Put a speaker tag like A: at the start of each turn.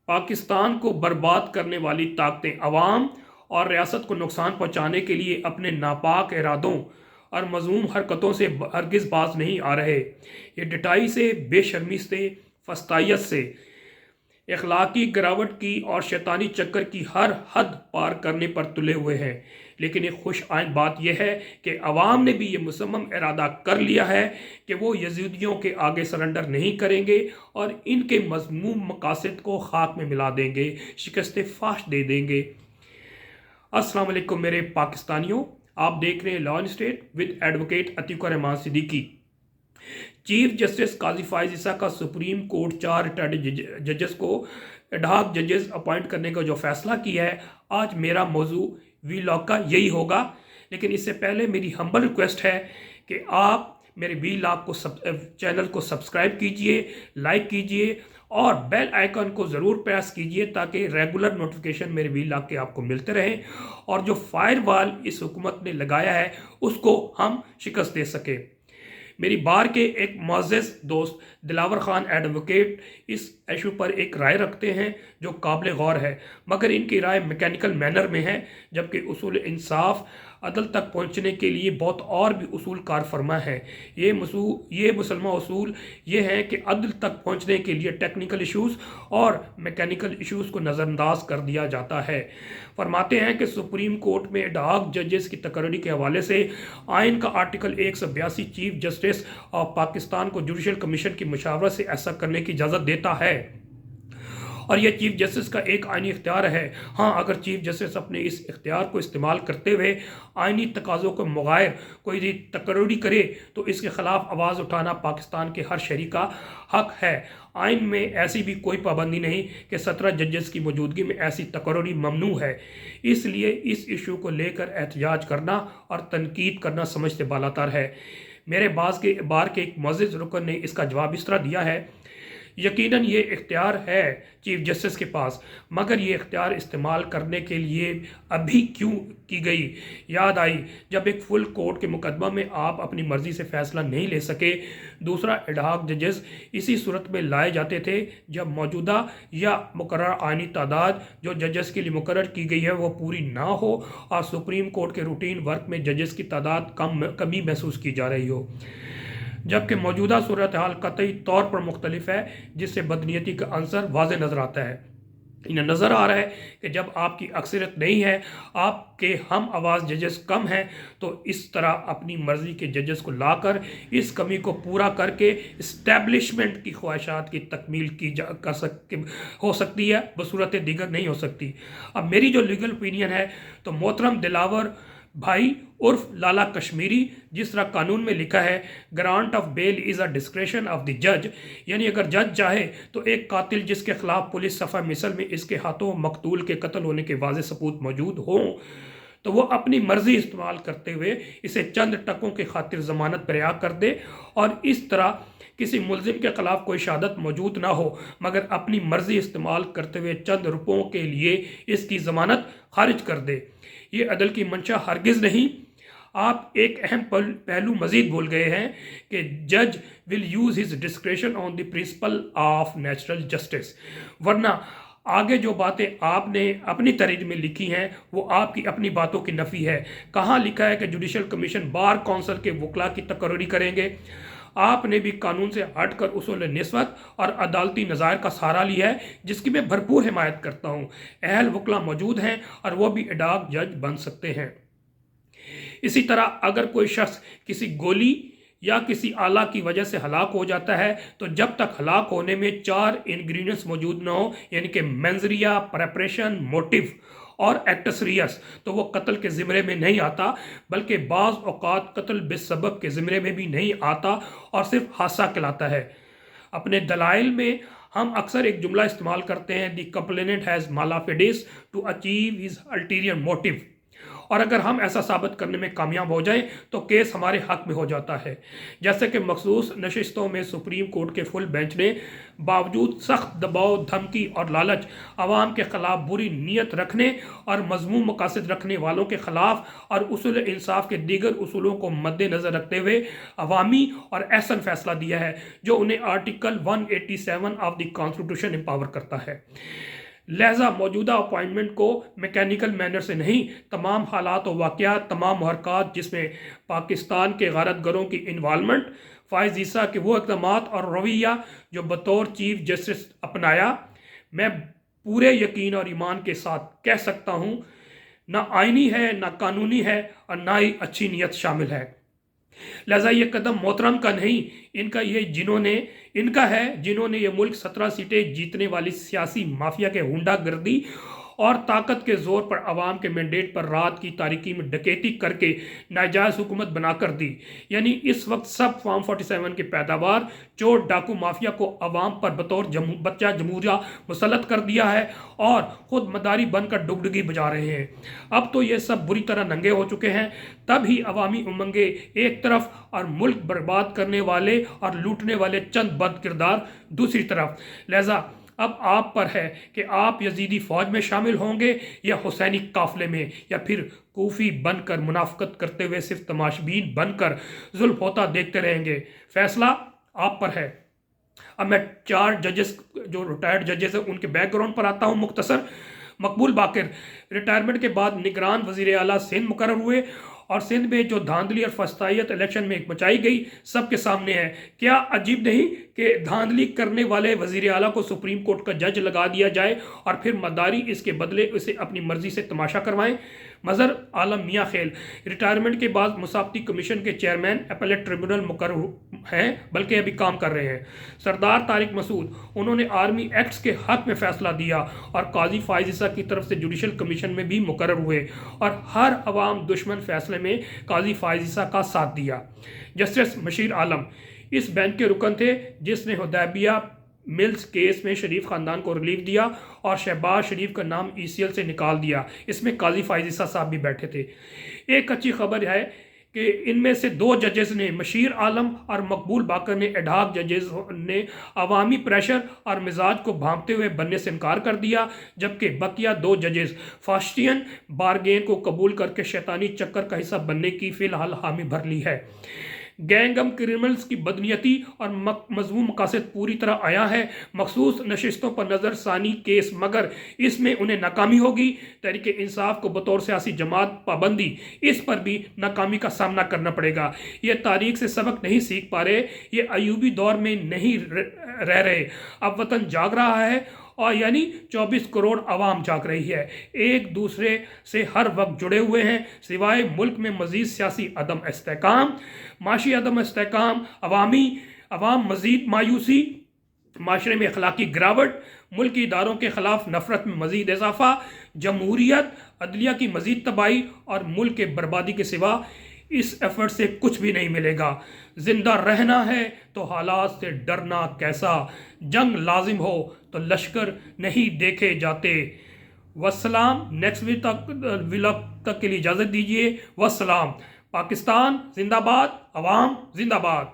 A: पाकिस्तान को बर्बाद करने वाली ताकतें अवाम और रियासत को नुकसान पहुंचाने के लिए अपने नापाक इरादों और मज़मूम हरकतों से हरगिज़ बाज नहीं आ रहे। ये डटाई से, बेशर्मी से, फस्तायत से, इखलाकी गिरावट की और शैतानी चक्कर की हर हद पार करने पर तुले हुए हैं। लेकिन एक खुश आइंद बात यह है कि अवाम ने भी ये मुसम्मम इरादा कर लिया है कि वो यजीदियों के आगे सरेंडर नहीं करेंगे और इनके मज़मूम मकासद को खाक में मिला देंगे, शिकस्त फाश दे देंगे। अस्सलाम वालेकुम मेरे पाकिस्तानियों, आप देख रहे हैं law and state with advocate Atiq Rehman Siddiqui. Chief justice Qazi Faez Isa का सुप्रीम कोर्ट 4 रिटायर्ड जजेस को एडहॉक जजेस अपॉइंट करने का जो फैसला किया है, आज मेरा मौजू वीलॉग का यही होगा। लेकिन इससे पहले मेरी हम्बल रिक्वेस्ट है कि आप मेरे वीलॉग को चैनल को सब्सक्राइब कीजिए, लाइक कीजिए और बेल आइकन को ज़रूर प्रेस कीजिए ताकि रेगुलर नोटिफिकेशन मेरे वीलॉग के आपको मिलते रहें और जो फायरवॉल इस हुकूमत ने लगाया है उसको हम शिकस्त दे सकें। मेरी बार के एक मुअज़्ज़ज़ दोस्त दिलावर खान एडवोकेट इस इशू पर एक राय रखते हैं जो काबिल गौर है, मगर इनकी राय मैकेनिकल मैनर में है, जबकि उसूल इंसाफ अदल तक पहुंचने के लिए बहुत और भी उसूल कार फरमा है। ये मुसलमान उसूल ये है कि अदल तक पहुंचने के लिए टेक्निकल इशूज़ और मैकेनिकल इशूज़ को नज़रअंदाज कर दिया जाता है। फरमाते हैं कि सुप्रीम कोर्ट में एडहॉक जजेस की तकर्री के हवाले से आइन का article 182 chief justice of Pakistan को जुडिशल कमीशन की मशावरत से ऐसा करने की इजाज़त देता है और यह चीफ जस्टिस का एक आइनी इख्तियार है। हाँ, अगर चीफ जस्टिस अपने इस इख्तियार को इस्तेमाल करते हुए आइनी तकाज़ों को मुग़ायर कोई तकर्री करे तो इसके ख़िलाफ़ आवाज़ उठाना पाकिस्तान के हर शहरी का हक है। आइन में ऐसी भी कोई पाबंदी नहीं कि 17 जजेस की मौजूदगी में ऐसी तकर्री ममनू है। इसलिए इस इशू को लेकर एहतजाज करना और तनकीद करना समझ से बालातर है। मेरे बार के एक मुअज़्ज़ज़ रुकन ने इसका जवाब इस तरह दिया है, यकीनन ये इख्तियार है चीफ जस्टिस के पास, मगर ये इख्तियार इस्तेमाल करने के लिए अभी क्यों की गई? याद आई जब एक फुल कोर्ट के मुकदमा में आप अपनी मर्ज़ी से फ़ैसला नहीं ले सके। दूसरा, एडहॉक जजेस इसी सूरत में लाए जाते थे जब मौजूदा या मुकर्रर आइनी तादाद जो जजेस के लिए मुकर्रर की गई है वो पूरी ना हो और सुप्रीम कोर्ट के रूटीन वर्क में जजेस की तादाद कमी महसूस की जा रही हो, जबकि मौजूदा सूरत हाल कतई तौर पर मुख्तलिफ है, जिससे बदनीयती का अंसर वाज़े नज़र आता है। इन्हें नज़र आ रहा है कि जब आपकी अक्सरियत नहीं है, आपके हम आवाज़ जजेस कम हैं, तो इस तरह अपनी मर्ज़ी के जजेस को लाकर इस कमी को पूरा करके इस्टेब्लिशमेंट की ख्वाहिशात की तकमील हो सकती है, बसूरत दीगर नहीं हो सकती। अब मेरी जो लीगल ओपिनियन है तो मोहतरम दिलावर भाई उर्फ लाला कश्मीरी, जिस तरह कानून में लिखा है grant of bail is a discretion of the जज, यानी अगर जज चाहे तो एक कातिल जिसके खिलाफ पुलिस सफ़ा मिसल में इसके हाथों मकतूल के कत्ल होने के वाज़े सबूत मौजूद हों तो वो अपनी मर्ज़ी इस्तेमाल करते हुए इसे चंद टकों की खातिर ज़मानत बरिया कर दे और इस तरह किसी मुल्ज़िम के ख़िलाफ़ कोई शहादत मौजूद ना हो, मगर अपनी मर्ज़ी इस्तेमाल करते हुए चंद रुपयों के लिए इसकी ज़मानत खारिज कर दे। ये अदल की मंशा हरगिज़ नहीं। आप एक अहम पहलू मज़ीद भूल गए हैं कि जज will use his discretion on the principle of natural justice, वरना आगे जो बातें आपने अपनी तरीक़ में लिखी हैं वो आपकी अपनी बातों की नफ़ी है। कहाँ लिखा है कि जुडिशल कमीशन बार कौंसिल के वकला की तकर्री करेंगे? आपने भी कानून से हटकर उसूल निस्बत और अदालती नज़ायर का सहारा लिया है, जिसकी मैं भरपूर हिमायत करता हूँ। अहल वकला मौजूद हैं और वो भी एडहॉक जज बन सकते हैं। इसी तरह अगर कोई शख्स किसी गोली या किसी आला की वजह से हलाक हो जाता है तो जब तक हलाक होने में 4 इंग्रीडियंट्स मौजूद न हो, यानी कि मेंजरिया, प्रेपरेशन, मोटिव और एक्टस रियस, तो वो कत्ल के ज़िम्मे में नहीं आता, बल्कि बाज़ औक़ात कत्ल बेसबब के ज़िम्मे में भी नहीं आता और सिर्फ हादसा कहलाता है। अपने दलाइल में हम अक्सर एक जुमला इस्तेमाल करते हैं, the complainant has mala fides to achieve his ulterior motive, اور اگر ہم ایسا ثابت کرنے میں کامیاب ہو جائیں تو کیس ہمارے حق میں ہو جاتا ہے، جیسے کہ مخصوص نشستوں میں سپریم کورٹ کے فل بینچ نے باوجود سخت دباؤ، دھمکی اور لالچ، عوام کے خلاف بری نیت رکھنے اور مذموم مقاصد رکھنے والوں کے خلاف اور اصول انصاف کے دیگر اصولوں کو مد نظر رکھتے ہوئے عوامی اور احسن فیصلہ دیا ہے جو انہیں article 187 of the constitution empower کرتا ہے۔ لہذا موجودہ اپوائنٹمنٹ کو میکینیکل مینر سے نہیں، تمام حالات و واقعات، تمام محرکات جس میں پاکستان کے غارت گروں کی انوالومنٹ، فائز عیسیٰ کے وہ اقدامات اور رویہ جو بطور چیف جسٹس اپنایا، میں پورے یقین اور ایمان کے ساتھ کہہ سکتا ہوں نہ آئینی ہے، نہ قانونی ہے اور نہ ہی اچھی نیت شامل ہے۔ لہذا یہ قدم محترم کا نہیں، ان کا ہے جنہوں نے یہ ملک 17 سیٹیں جیتنے والی سیاسی مافیا کے ہونڈا گردی اور طاقت کے زور پر عوام کے مینڈیٹ پر رات کی تاریکی میں ڈکیتی کر کے ناجائز حکومت بنا کر دی۔ یعنی اس وقت سب فارم 47 کی پیداوار چور ڈاکو مافیا کو عوام پر بطور بچہ جمہوریہ مسلط کر دیا ہے اور خود مداری بن کر ڈگڈگی بجا رہے ہیں۔ اب تو یہ سب بری طرح ننگے ہو چکے ہیں، تب ہی عوامی امنگیں ایک طرف اور ملک برباد کرنے والے اور لوٹنے والے چند بد کردار دوسری طرف۔ لہذا اب آپ پر ہے کہ آپ یزیدی فوج میں شامل ہوں گے یا حسینی قافلے میں، یا پھر کوفی بن کر منافقت کرتے ہوئے صرف تماشبین بن کر ظلم ہوتا دیکھتے رہیں گے۔ فیصلہ آپ پر ہے۔ اب میں 4 ججز جو ریٹائرڈ ججز ہیں ان کے بیک گراؤنڈ پر آتا ہوں مختصر۔ مقبول باقر ریٹائرمنٹ کے بعد نگران وزیر اعلیٰ سندھ مقرر ہوئے اور سندھ میں جو دھاندلی اور فسطائیت الیکشن میں مچائی گئی سب کے سامنے ہے۔ کیا عجیب نہیں کہ دھاندلی کرنے والے وزیر اعلیٰ کو سپریم کورٹ کا جج لگا دیا جائے اور پھر مداری اس کے بدلے اسے اپنی مرضی سے تماشا کروائیں۔ مظہر عالم میاں خیل ریٹائرمنٹ کے بعد مسابقتی کمیشن کے چیئرمین اپیلیٹ ٹریبونل مقرر ہیں، بلکہ ابھی کام کر رہے ہیں۔ سردار طارق مسعود، انہوں نے آرمی ایکٹس کے حق میں فیصلہ دیا اور قاضی فائز عیسیٰ کی طرف سے جوڈیشل کمیشن میں بھی مقرر ہوئے اور ہر عوام دشمن فیصلے میں قاضی فائز عیسیٰ کا ساتھ دیا۔ جسٹس مشیر عالم اس بینچ کے رکن تھے جس نے حدیبیہ ملز کیس میں شریف خاندان کو ریلیف دیا اور شہباز شریف کا نام ECL سے نکال دیا۔ اس میں قاضی فائز عیسیٰ صاحب بھی بیٹھے تھے۔ ایک اچھی خبر ہے کہ ان میں سے 2 ججز نے، مشیر عالم اور مقبول باقر نے، ایڈہاک ججز نے عوامی پریشر اور مزاج کو بھانپتے ہوئے بننے سے انکار کر دیا، جبکہ بقیہ 2 ججز فاسٹین بارگین کو قبول کر کے شیطانی چکر کا حصہ بننے کی فی الحال حامی بھر لی ہے۔ گینگم کرمنلز کی بدنیتی اور مذموم مقاصد پوری طرح عیاں ہے۔ مخصوص نشستوں پر نظر ثانی کیس، مگر اس میں انہیں ناکامی ہوگی۔ تحریک انصاف کو بطور سیاسی جماعت پابندی، اس پر بھی ناکامی کا سامنا کرنا پڑے گا۔ یہ تاریخ سے سبق نہیں سیکھ پا رہے، یہ ایوبی دور میں نہیں رہ رہے۔ اب وطن جاگ رہا ہے اور یعنی 24 کروڑ عوام جاگ رہی ہے، ایک دوسرے سے ہر وقت جڑے ہوئے ہیں۔ سوائے ملک میں مزید سیاسی عدم استحکام، معاشی عدم استحکام، عوام مزید مایوسی، معاشرے میں اخلاقی گراوٹ، ملکی اداروں کے خلاف نفرت میں مزید اضافہ، جمہوریت، عدلیہ کی مزید تباہی اور ملک کے بربادی کے سوا اس ایفرٹ سے کچھ بھی نہیں ملے گا۔ زندہ رہنا ہے تو حالات سے ڈرنا کیسا، جنگ لازم ہو تو لشکر نہیں دیکھے جاتے۔ والسلام۔ نیکسٹ ولاگ تک کے لیے اجازت دیجیے۔ والسلام۔ پاکستان زندہ باد، عوام زندہ باد۔